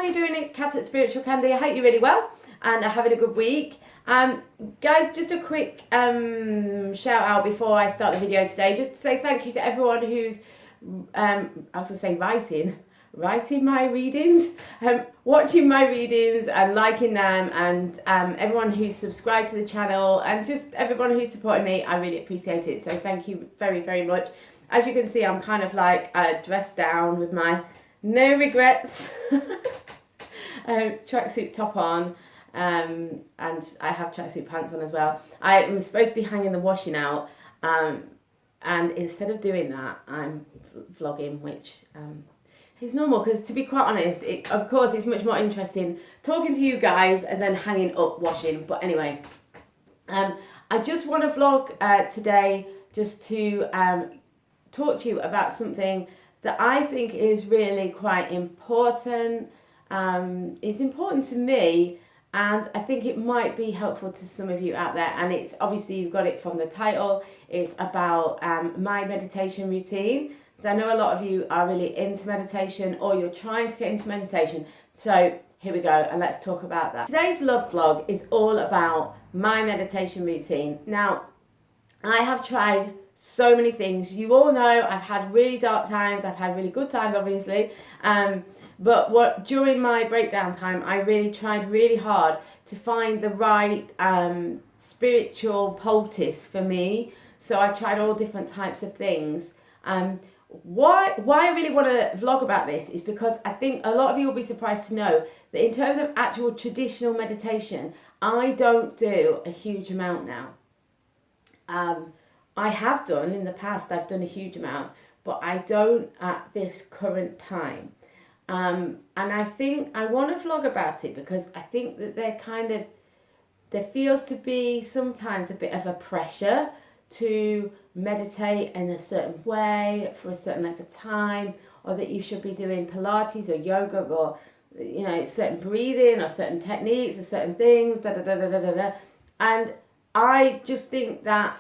how are you doing? It's Kat at Spiritual Candy. I hope you're really well and are having a good week. Guys, just a quick shout out before I start the video today, just to say thank you to everyone who's, I was going to say writing my readings, watching my readings and liking them, and everyone who's subscribed to the channel and just everyone who's supporting me. I really appreciate it. So thank you very, very much. As you can see, I'm kind of like dressed down with my no regrets tracksuit top on, and I have tracksuit pants on as well. I'm supposed to be hanging the washing out, and instead of doing that, I'm vlogging, which is normal, because to be quite honest, of course it's much more interesting talking to you guys and then hanging up washing. But anyway, I just want to vlog today just to talk to you about something that I think is really quite important. It's important to me, and I think it might be helpful to some of you out there. And it's obviously, you've got it from the title, it's about my meditation routine. I know a lot of you are really into meditation, or you're trying to get into meditation. So here we go, and let's talk about that. Today's love vlog is all about my meditation routine. Now, I have tried so many things. You all know I've had really dark times, I've had really good times, obviously. But during my breakdown time, I really tried really hard to find the right spiritual poultice for me. So I tried all different types of things. Why I really want to vlog about this is because I think a lot of you will be surprised to know that in terms of actual traditional meditation, I don't do a huge amount now. I have done in the past, I've done a huge amount, but I don't at this current time. And I think I want to vlog about it because I think that there feels to be sometimes a bit of a pressure to meditate in a certain way for a certain length of time, or that you should be doing Pilates or yoga, or certain breathing or certain techniques or certain things, and I just think that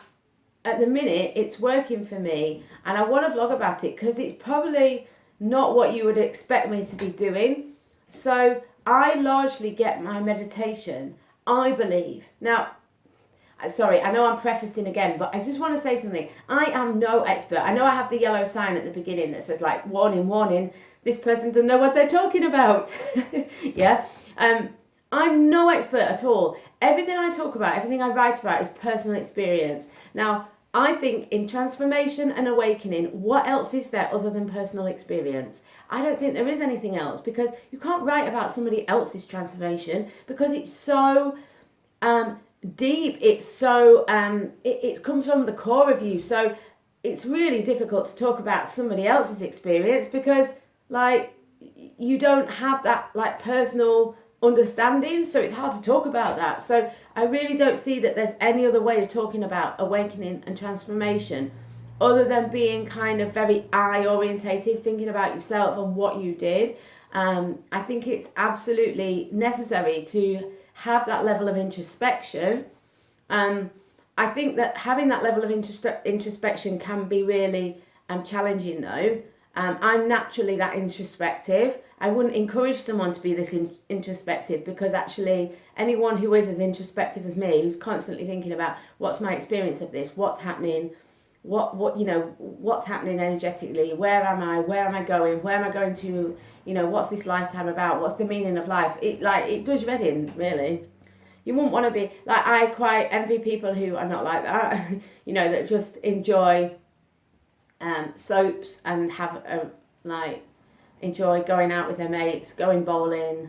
at the minute it's working for me, and I want to vlog about it because it's probably not what you would expect me to be doing. So I largely get my meditation, I believe. Now, sorry, I know I'm prefacing again, but I just want to say something. I am no expert. I know I have the yellow sign at the beginning that says like, warning, warning, this person doesn't know what they're talking about. Yeah. I'm no expert at all. Everything I talk about, everything I write about is personal experience. Now, I think in transformation and awakening, what else is there other than personal experience? I don't think there is anything else, because you can't write about somebody else's transformation because it's so deep. It's so it comes from the core of you. So it's really difficult to talk about somebody else's experience because like you don't have that like personal understanding, so it's hard to talk about that. So I really don't see that there's any other way of talking about awakening and transformation other than being kind of very I orientated, thinking about yourself and what you did. I think it's absolutely necessary to have that level of introspection. I think that having that level of introspection can be really challenging though. I'm naturally that introspective. I wouldn't encourage someone to be this introspective, because actually anyone who is as introspective as me, who's constantly thinking about what's my experience of this, what's happening, what's happening energetically, where am I going, where am I going to, what's this lifetime about, what's the meaning of life, it does your head in, really. You wouldn't want to be like, I quite envy people who are not like that, that just enjoy soaps and have enjoy going out with their mates, going bowling,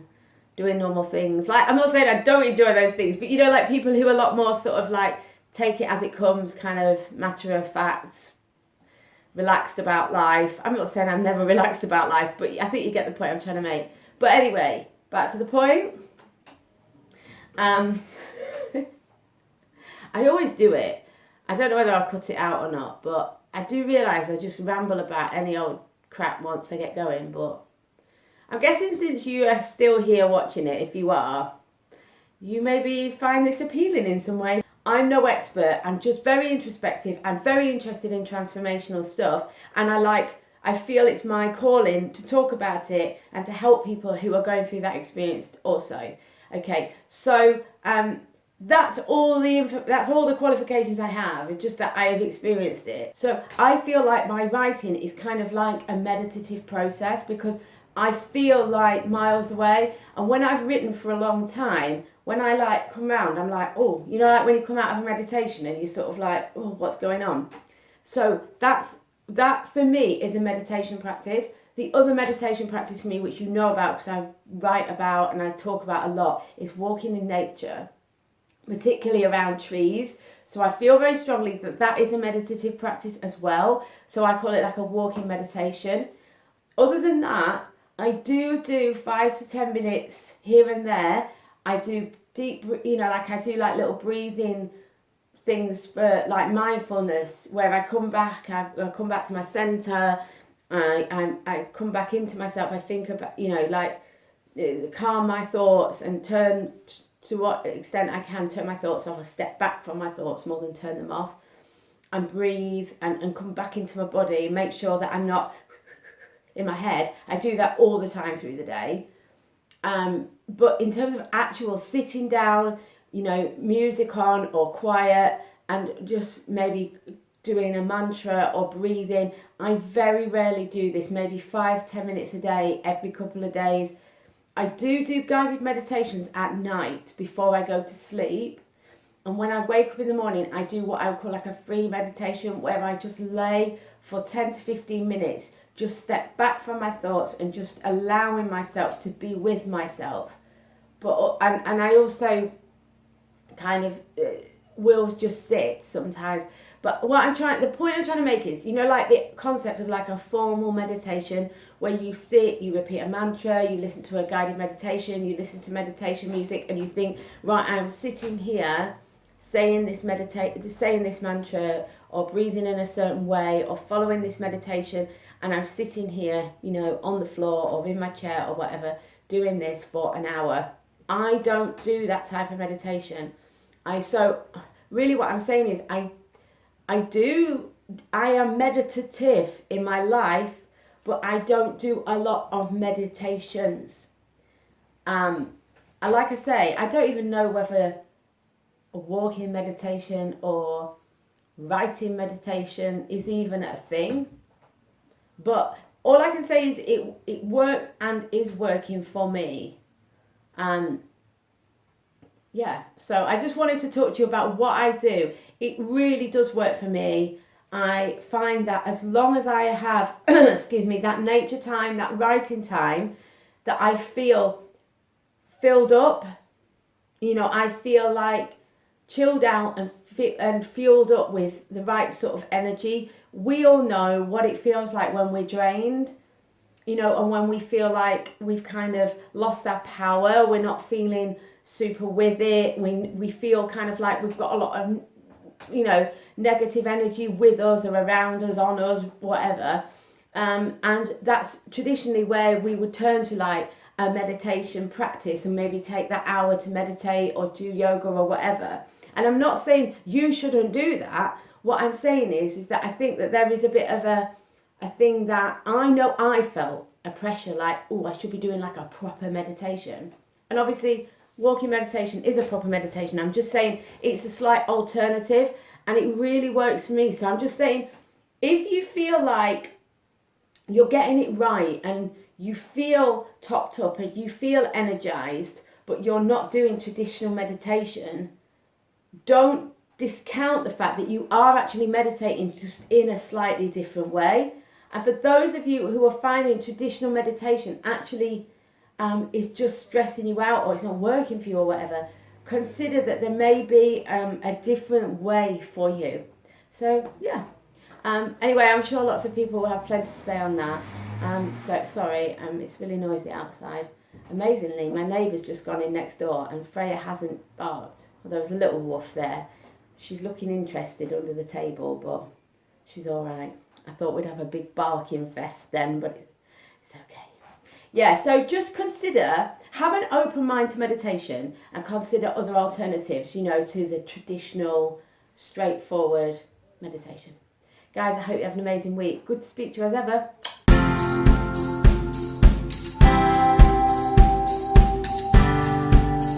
doing normal things. Like, I'm not saying I don't enjoy those things, but like people who are a lot more sort of like take it as it comes, kind of matter of fact, relaxed about life. I'm not saying I'm never relaxed about life, but I think you get the point I'm trying to make. But anyway, back to the point. I always do it. I don't know whether I'll cut it out or not, but I do realise I just ramble about any old crap once I get going. But I'm guessing since you are still here watching it, if you are, you maybe find this appealing in some way. I'm no expert. I'm just very introspective. I'm very interested in transformational stuff, and I like I feel it's my calling to talk about it and to help people who are going through that experience also. Okay, so that's all the qualifications I have. It's just that I have experienced it. So I feel like my writing is kind of like a meditative process, because I feel like miles away. And when I've written for a long time, when I like come round, I'm like, oh, you know, like when you come out of a meditation and you're sort of like, oh, what's going on? So that for me is a meditation practice. The other meditation practice for me, which you know about because I write about and I talk about a lot, is walking in nature, particularly around trees. So I feel very strongly that that is a meditative practice as well. So I call it like a walking meditation. Other than that, I do 5 to 10 minutes here and there. I do deep, you know, like I do like little breathing things for like mindfulness, where I come back to my center. I come back into myself. I think about, you know, like calm my thoughts and turn to what extent I can turn my thoughts off. I step back from my thoughts more than turn them off, and breathe and come back into my body. Make sure that I'm not in my head. I do that all the time through the day. But in terms of actual sitting down, you know, music on or quiet and just maybe doing a mantra or breathing, I very rarely do this. Maybe 5-10 minutes a day, every couple of days. I do guided meditations at night before I go to sleep. And when I wake up in the morning, I do what I would call like a free meditation, where I just lay for 10 to 15 minutes, just step back from my thoughts and just allowing myself to be with myself. But and I also kind of will just sit sometimes. But the point I'm trying to make is, you know, like the concept of like a formal meditation where you sit, you repeat a mantra, you listen to a guided meditation, you listen to meditation music, and you think, right, I'm sitting here saying this mantra or breathing in a certain way or following this meditation, and I'm sitting here, you know, on the floor or in my chair or whatever, doing this for an hour. I don't do that type of meditation. So really what I'm saying is I am meditative in my life, but I don't do a lot of meditations. Like I say, I don't even know whether a walking meditation or writing meditation is even a thing. But all I can say is it works and is working for me. Yeah, so I just wanted to talk to you about what I do. It really does work for me. I find that as long as I have, that nature time, that writing time, that I feel filled up, you know, I feel like chilled out and fueled up with the right sort of energy. We all know what it feels like when we're drained, you know, and when we feel like we've kind of lost our power, we're not feeling super with it. We feel kind of like we've got a lot of, you know, negative energy with us or around us, on us, whatever. And that's traditionally where we would turn to like a meditation practice and maybe take that hour to meditate or do yoga or whatever. And I'm not saying you shouldn't do that. What I'm saying is that I think that there is a bit of a thing that I know I felt a pressure like, oh, I should be doing like a proper meditation. And obviously walking meditation is a proper meditation. I'm just saying it's a slight alternative and it really works for me. So I'm just saying, if you feel like you're getting it right and you feel topped up and you feel energized, but you're not doing traditional meditation, don't discount the fact that you are actually meditating just in a slightly different way. And for those of you who are finding traditional meditation actually is just stressing you out or it's not working for you or whatever, consider that there may be a different way for you. So yeah. Anyway, I'm sure lots of people will have plenty to say on that. So sorry, it's really noisy outside. Amazingly, my neighbour's just gone in next door and Freya hasn't barked. Well, there was a little woof there. She's looking interested under the table, but she's all right. I thought we'd have a big barking fest then, but it's okay. Yeah, so just have an open mind to meditation and consider other alternatives, you know, to the traditional, straightforward meditation. Guys, I hope you have an amazing week. Good to speak to you as ever.